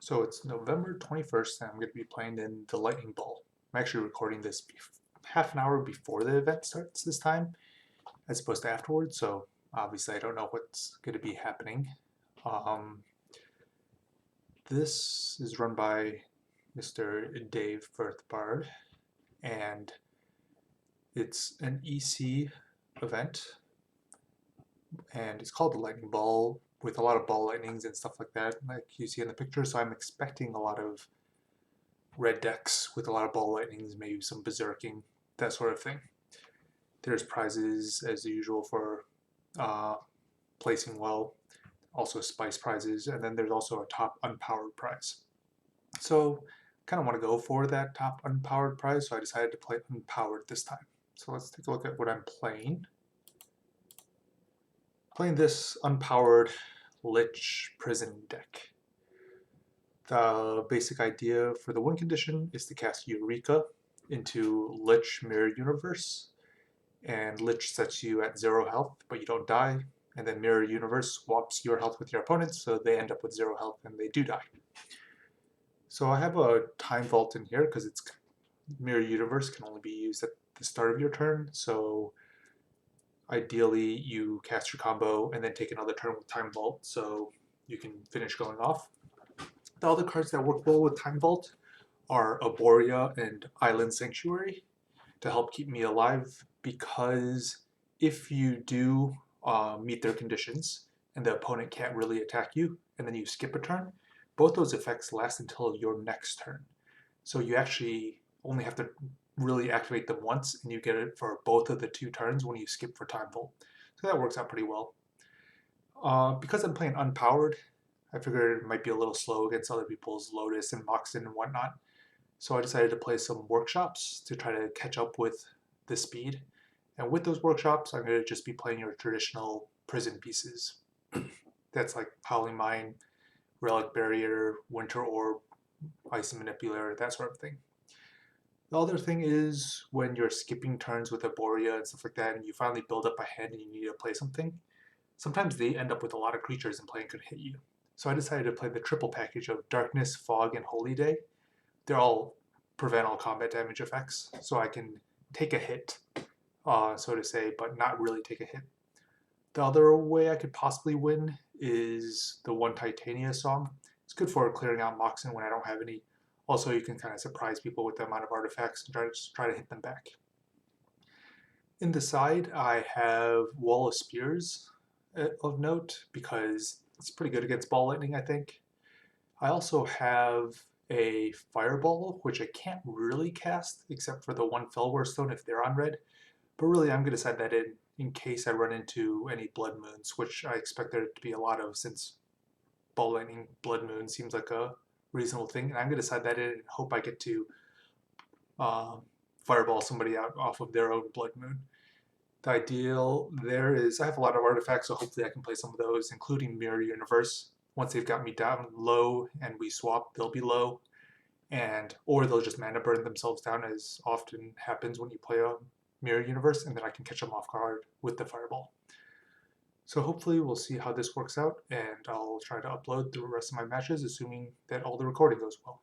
So it's November 21st, and I'm going to be playing in the Lightning Ball. I'm actually recording this half an hour before the event starts this time, as opposed to afterwards, so obviously I don't know what's going to be happening. Um, this is run by Mr. Dave Firthbard, and it's an EC event, and it's called the Lightning Ball, with a lot of ball lightnings and stuff like that, like you see in the picture, so I'm expecting a lot of red decks with a lot of ball lightnings, maybe some berserking, that sort of thing. There's prizes as usual for uh, placing well, also spice prizes, and then there's also a top unpowered prize. So kind of want to go for that top unpowered prize, so I decided to play unpowered this time. So let's take a look at what I'm playing. Playing this unpowered Lich prison deck. The basic idea for the win condition is to cast Eureka into Lich Mirror Universe, and Lich sets you at 0 health, but you don't die, and then Mirror Universe swaps your health with your opponents, so they end up with 0 health and they do die. So I have a Time Vault in here because it's Mirror Universe can only be used at the start of your turn, so ideally you cast your combo and then take another turn with Time Vault so you can finish going off. The other cards that work well with Time Vault are Arborea and Island Sanctuary to help keep me alive, because if you do meet their conditions and the opponent can't really attack you and then you skip a turn, both those effects last until your next turn. So you actually only have to really activate them once and you get it for both of the 2 turns when you skip for Time Vault. So that works out pretty well. Because I'm playing Unpowered, I figured it might be a little slow against other people's Lotus and Moxen and whatnot. So I decided to play some workshops to try to catch up with the speed. And with those workshops, I'm going to just be playing your traditional prison pieces. That's like Howling Mine, Relic Barrier, Winter Orb, Ice Manipulator, that sort of thing. The other thing is when you're skipping turns with Arborea and stuff like that, and you finally build up a hand and you need to play something, sometimes they end up with a lot of creatures and playing could hit you. So I decided to play the triple package of Darkness, Fog, and Holy Day. They're all prevent all combat damage effects, so I can take a hit, so to say, but not really take a hit. The other way I could possibly win is the one Titania song. It's good for clearing out Moxen when I don't have any. Also, you can kind of surprise people with the amount of artifacts and try to hit them back. In the side, I have Wall of Spears of note because it's pretty good against ball lightning, I think. I also have a Fireball, which I can't really cast except for the one Fellwar Stone if they're on red. But really, I'm going to set that in case I run into any Blood Moons, which I expect there to be a lot of since Ball Lightning Blood Moon seems like a reasonable thing. And I'm going to set that in and hope I get to Fireball somebody out off of their own Blood Moon. The ideal there is I have a lot of artifacts, so hopefully I can play some of those, including Mirror Universe. Once they've got me down low and we swap, they'll be low, and or they'll just mana burn themselves down, as often happens when you play a Mirror Universe, and then I can catch them off guard with the Fireball. So hopefully we'll see how this works out, and I'll try to upload the rest of my matches, assuming that all the recording goes well.